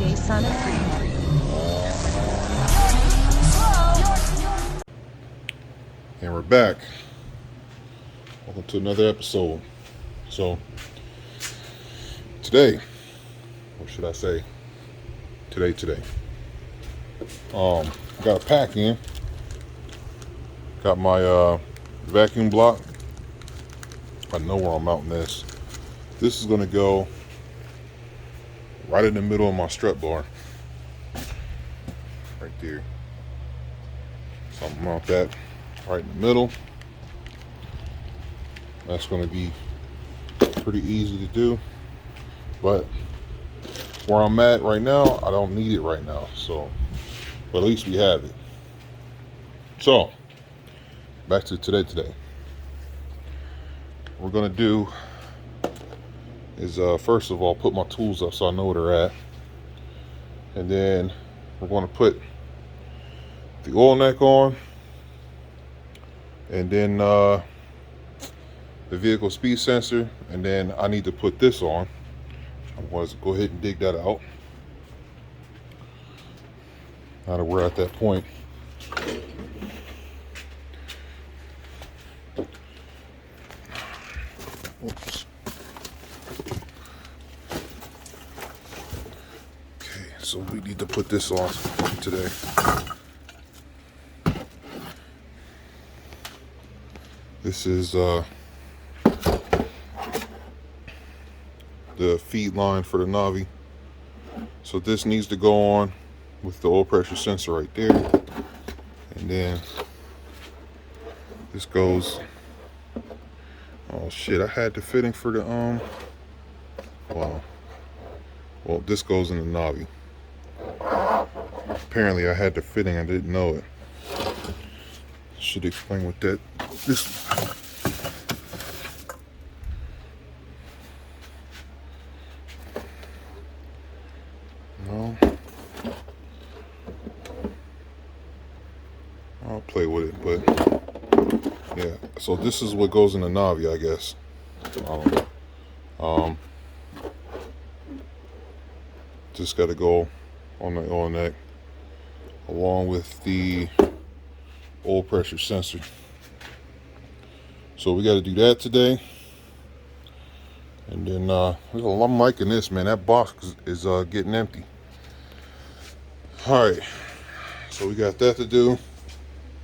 DJ Son of Freedom. And we're back. Welcome to another episode. So, today, or should I say, today, got a pack in. Got my vacuum block. I know where I'm mounting this. This is going to go right in the middle of my strut bar. Right there. So I'm going to mount that right in the middle. That's going to be pretty easy to do. But where I'm at right now, I don't need it right now. So, but at least we have it. So, back to today. What we're going to do is first of all put my tools up so I know where they're at, and then we're going to put the oil neck on, and then the vehicle speed sensor, and then I need to put this on. I'm going to go ahead and dig that out now that we're at that point. Oops. So we need to put this on today. This is the feed line for the Novi. So this needs to go on with the oil pressure sensor right there. And then this goes, oh shit, I had the fitting for the wow. Well, this goes in the Novi. Apparently I had the fitting, I didn't know it. Should explain what that this no. I'll play with it, but yeah, so this is what goes in the Novi, I guess. I don't know. Just gotta go on the oil neck along with the oil pressure sensor. So we got to do that today. And then I'm liking this, man. That box is getting empty. All right, so we got that to do.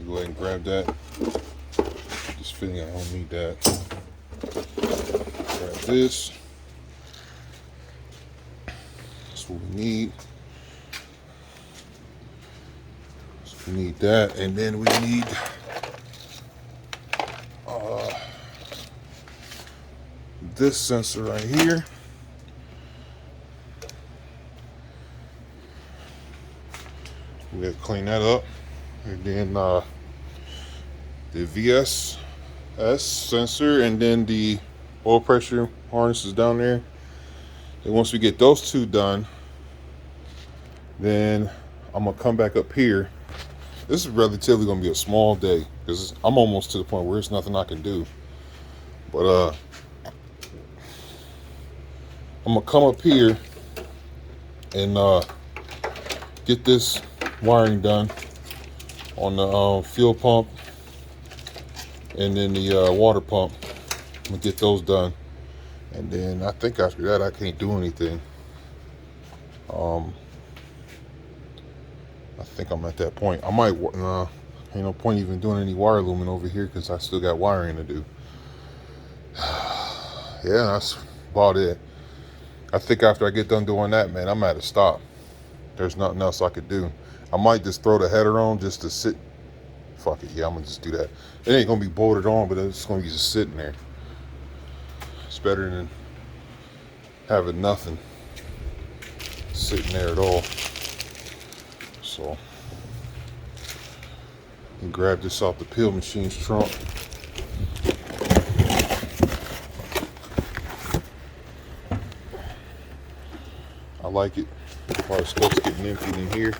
Go ahead and grab that. Just fitting, I don't need that. Grab this. That's what we need. We need that, and then we need this sensor right here. We gotta clean that up, and then the VSS sensor, and then the oil pressure harness is down there. And once we get those two done, then I'm gonna come back up here. This is relatively gonna be a small day because I'm almost to the point where there's nothing I can do. But I'm gonna come up here and get this wiring done on the fuel pump and then the water pump. I'm gonna get those done, and then I think after that I can't do anything. I think I'm at that point. I might, ain't no point even doing any wire looming over here because I still got wiring to do. Yeah, that's about it. I think after I get done doing that, man, I'm at a stop. There's nothing else I could do. I might just throw the header on just to sit. Fuck it, yeah, I'm gonna just do that. It ain't gonna be bolted on, but it's gonna be just sitting there. It's better than having nothing sitting there at all. So, and grab this off the peel machine's trunk. I like it. While the stuff's getting emptied in here.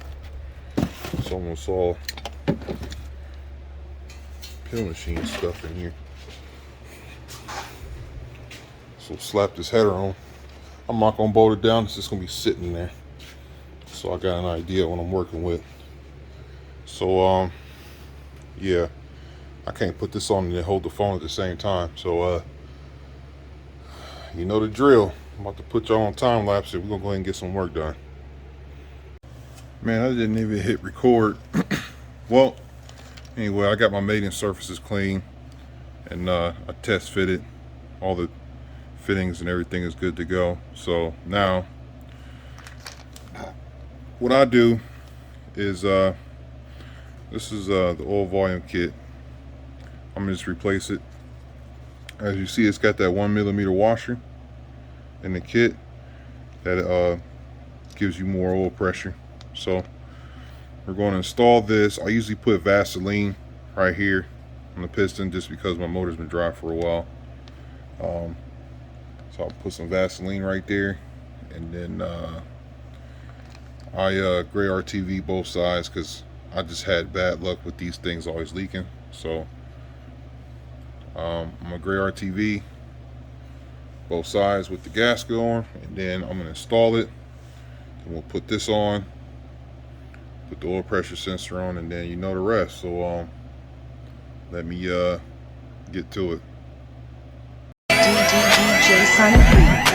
almost all peel machine stuff in here. So slap this header on. I'm not gonna bolt it down, it's just gonna be sitting there. So I got an idea what I'm working with. So yeah, I can't put this on and hold the phone at the same time. So you know the drill. I'm about to put y'all on time lapse and we're gonna go ahead and get some work done. Man, I didn't even hit record. Well, anyway, I got my mating surfaces clean and I test fitted. All the fittings and everything is good to go. So now what I do is this is the oil volume kit. I'm gonna just replace it. As you see, it's got that 1mm washer in the kit that gives you more oil pressure. So we're going to install this. I usually put Vaseline right here on the piston just because my motor's been dry for a while. So I'll put some Vaseline right there, and then I gray RTV both sides because I just had bad luck with these things always leaking. So I'm gonna gray RTV both sides with the gasket on, and then I'm gonna install it, and we'll put this on, put the oil pressure sensor on, and then you know the rest. So let me get to it. DJ Sonic Free.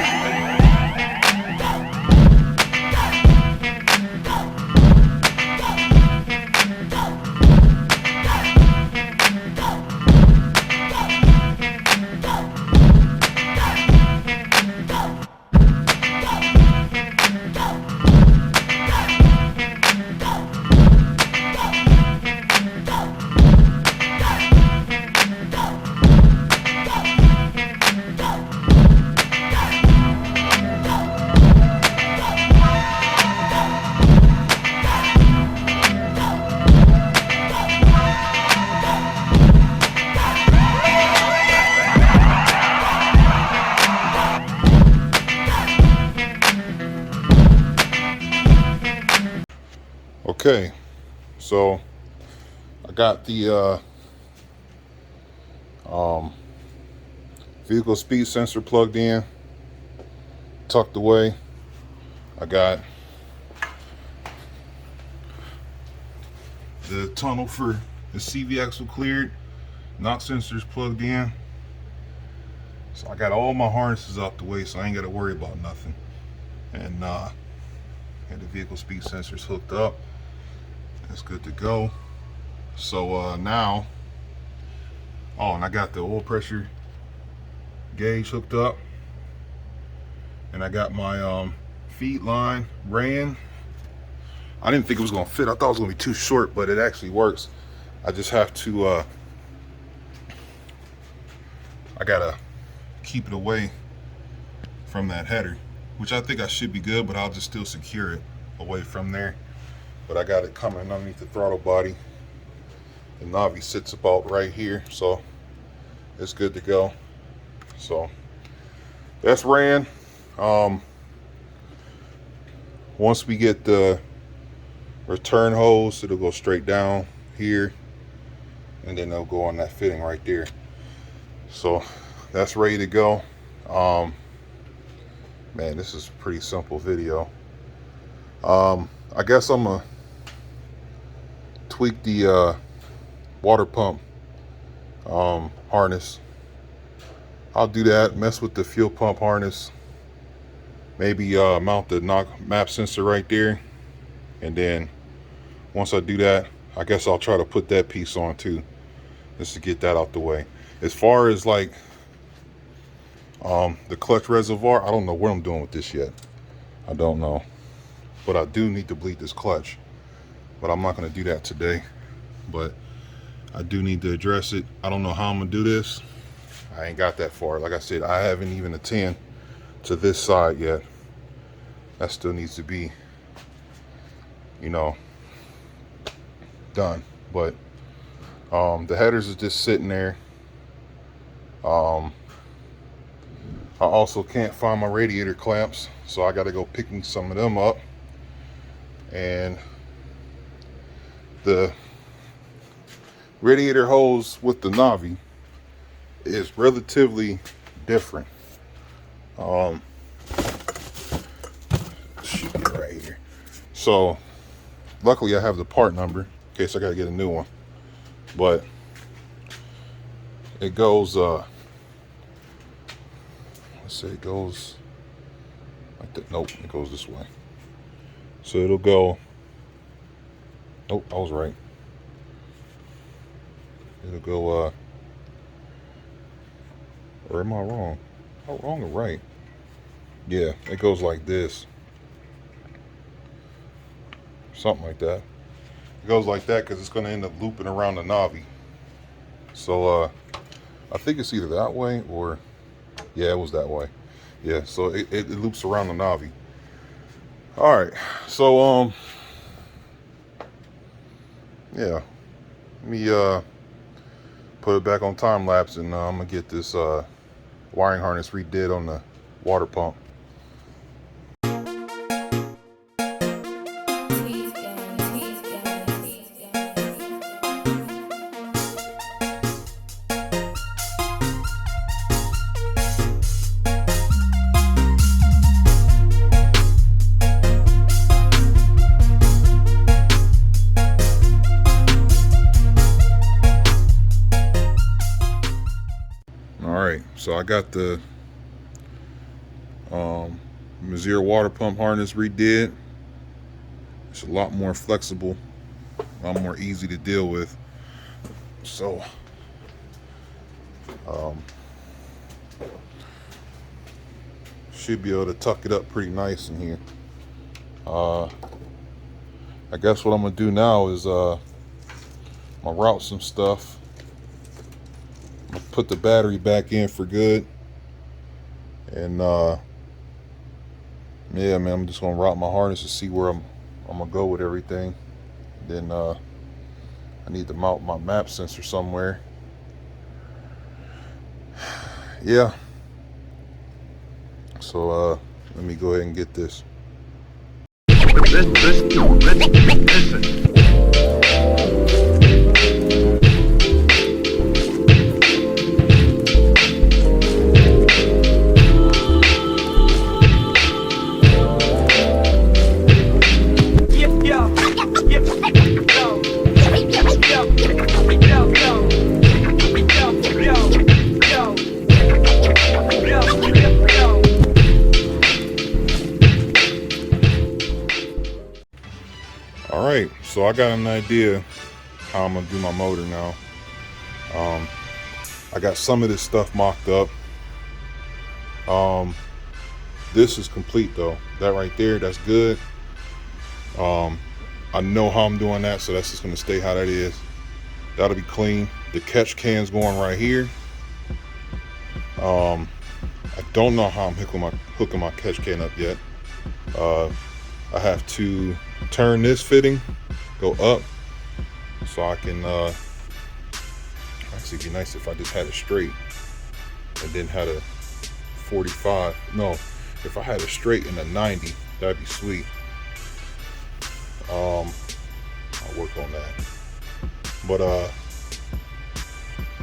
Okay, so I got the vehicle speed sensor plugged in, tucked away. I got the tunnel for the CV axle cleared, knock sensors plugged in. So I got all my harnesses out the way, so I ain't got to worry about nothing. And the vehicle speed sensors hooked up. That's good to go. So now, and I got the oil pressure gauge hooked up, and I got my feed line ran. I didn't think it was gonna fit. I thought it was gonna be too short, but it actually works. I just have to I gotta keep it away from that header, which I think I should be good, but I'll just still secure it away from there. But I got it coming underneath the throttle body. The novi sits about right here, so it's good to go. So that's ran. Once we get the return hose, it'll go straight down here, and then it'll go on that fitting right there. So that's ready to go. Man, this is a pretty simple video. I guess I'm gonna tweak the water pump harness. I'll do that, mess with the fuel pump harness, maybe mount the knock map sensor right there, and then once I do that, I guess I'll try to put that piece on too, just to get that out the way. As far as like the clutch reservoir, I don't know what I'm doing with this yet. I don't know, but I do need to bleed this clutch, but I'm not going to do that today. But I do need to address it. I don't know how I'm gonna do this. I ain't got that far. Like I said, I haven't even attended to this side yet. That still needs to be, you know, done. But the headers is just sitting there. I also can't find my radiator clamps, so I got to go picking some of them up. And The radiator hose with the novi is relatively different. Should be right here. So luckily I have the part number in case I gotta get a new one. But it goes let's say it goes like that. Nope, it goes this way. So it'll go, nope, I was right. It'll go or am I wrong? Oh, wrong or right? Yeah, it goes like this. Something like that. It goes like that because it's going to end up looping around the novi. So I think it's either that way or, yeah, it was that way. Yeah, so it loops around the novi. All right, so yeah, let me put it back on time lapse, and I'm gonna get this wiring harness redid on the water pump. Alright, so I got the Mazir water pump harness redid. It's a lot more flexible, a lot more easy to deal with. So should be able to tuck it up pretty nice in here. I guess what I'm gonna do now is I'm gonna route some stuff. I'm gonna put the battery back in for good, and yeah, man, I'm just gonna route my harness to see where I'm gonna go with everything. Then I need to mount my map sensor somewhere. Yeah. So let me go ahead and get this. Listen. All right, so I got an idea how I'm gonna do my motor now. I got some of this stuff mocked up. This is complete though. That right there, that's good. I know how I'm doing that, so that's just gonna stay how that is. That'll be clean. The catch can's going right here. I don't know how I'm hooking my catch can up yet. I have to turn this fitting, go up, so I can actually it'd be nice if I just had it straight and then had a 45. No, if I had it straight in a 90, that'd be sweet. I'll work on that. But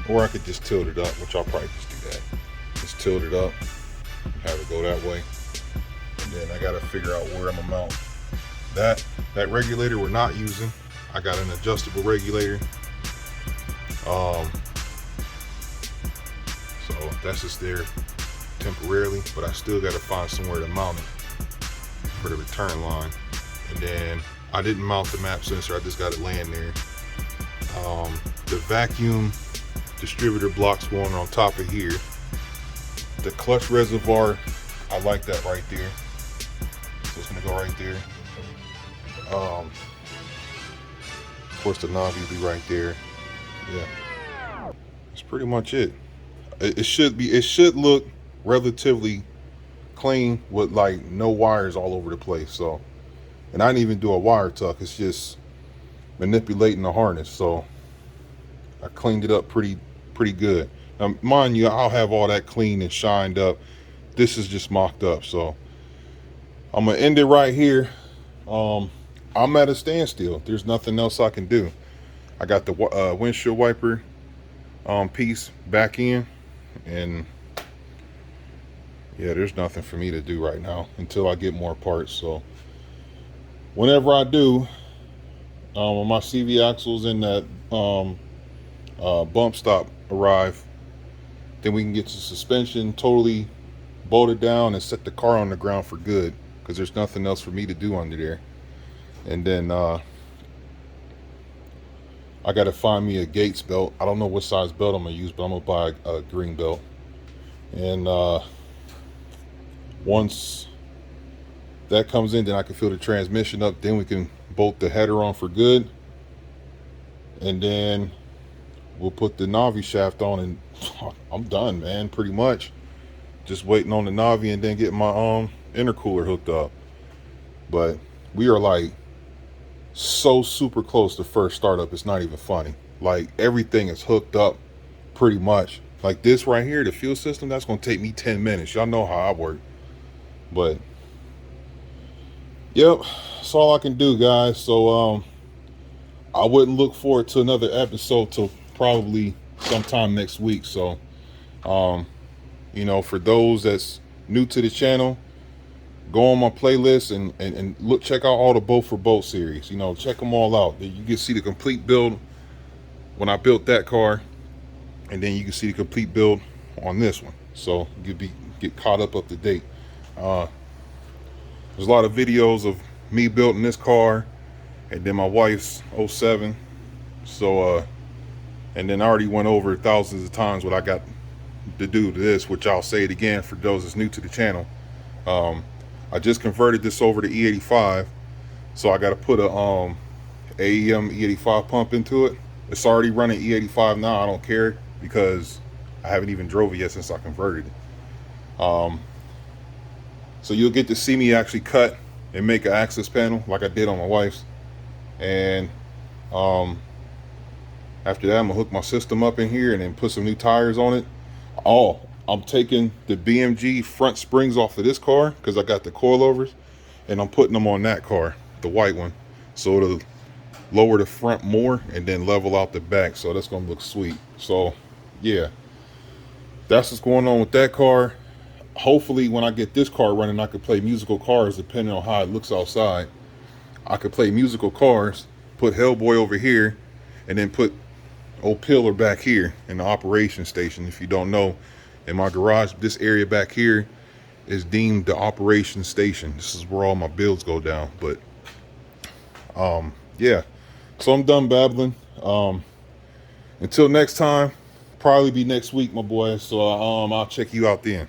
or I could just tilt it up, which I'll probably just do that. Just tilt it up, have it go that way. And then I gotta figure out where I'm gonna mount that regulator we're not using. I got an adjustable regulator. So that's just there temporarily, but I still gotta find somewhere to mount it for the return line. And then I didn't mount the map sensor, I just got it laying there. The vacuum distributor block's going on top of here. The clutch reservoir, I like that right there. So it's gonna go right there. Of course the novi will be right there. Yeah, that's pretty much it. It should look relatively clean with like no wires all over the place. So, and I didn't even do a wire tuck, it's just manipulating the harness. So I cleaned it up pretty good. Now mind you, I'll have all that clean and shined up. This is just mocked up. So I'm gonna end it right here. I'm at a standstill. There's nothing else I can do. I got the windshield wiper piece back in, and yeah, there's nothing for me to do right now until I get more parts. So whenever I do, when my CV axles and that bump stop arrive, then we can get the suspension totally bolted down and set the car on the ground for good, because there's nothing else for me to do under there. And then I gotta find me a Gates belt. I don't know what size belt I'm gonna use, but I'm gonna buy a green belt. And once that comes in, then I can fill the transmission up. Then we can bolt the header on for good, and then we'll put the novi shaft on, and I'm done, man. Pretty much just waiting on the novi and then getting my intercooler hooked up. But we are like so super close to first startup, it's not even funny. Like everything is hooked up pretty much. Like this right here, the fuel system, that's gonna take me 10 minutes. Y'all know how I work. But yep, that's all I can do, guys. So I wouldn't look forward to another episode till probably sometime next week. So you know, for those that's new to the channel, go on my playlist and look, check out all the Boat for Boat series. You know, check them all out. You can see the complete build when I built that car, and then you can see the complete build on this one. So you get caught up to date. There's a lot of videos of me building this car, and then my wife's 07. So and then I already went over thousands of times what I got to do to this, which I'll say it again for those that's new to the channel. I just converted this over to E85, so I got to put a AEM E85 pump into it. It's already running E85 now. I don't care because I haven't even drove it yet since I converted it. So you'll get to see me actually cut and make an access panel like I did on my wife's. And after that, I'm gonna hook my system up in here and then put some new tires on it. Oh, I'm taking the BMG front springs off of this car because I got the coilovers, and I'm putting them on that car, the white one, so it'll lower the front more and then level out the back. So that's gonna look sweet. So yeah, that's what's going on with that car. Hopefully when I get this car running, I could play musical cars depending on how it looks outside. I could play musical cars, put Hellboy over here, and then put old Pillar back here in the operation station. If you don't know, in my garage, this area back here is deemed the operation station. This is where all my builds go down. But yeah, so I'm done babbling. Until next time, probably be next week, my boy. So I'll check you out then.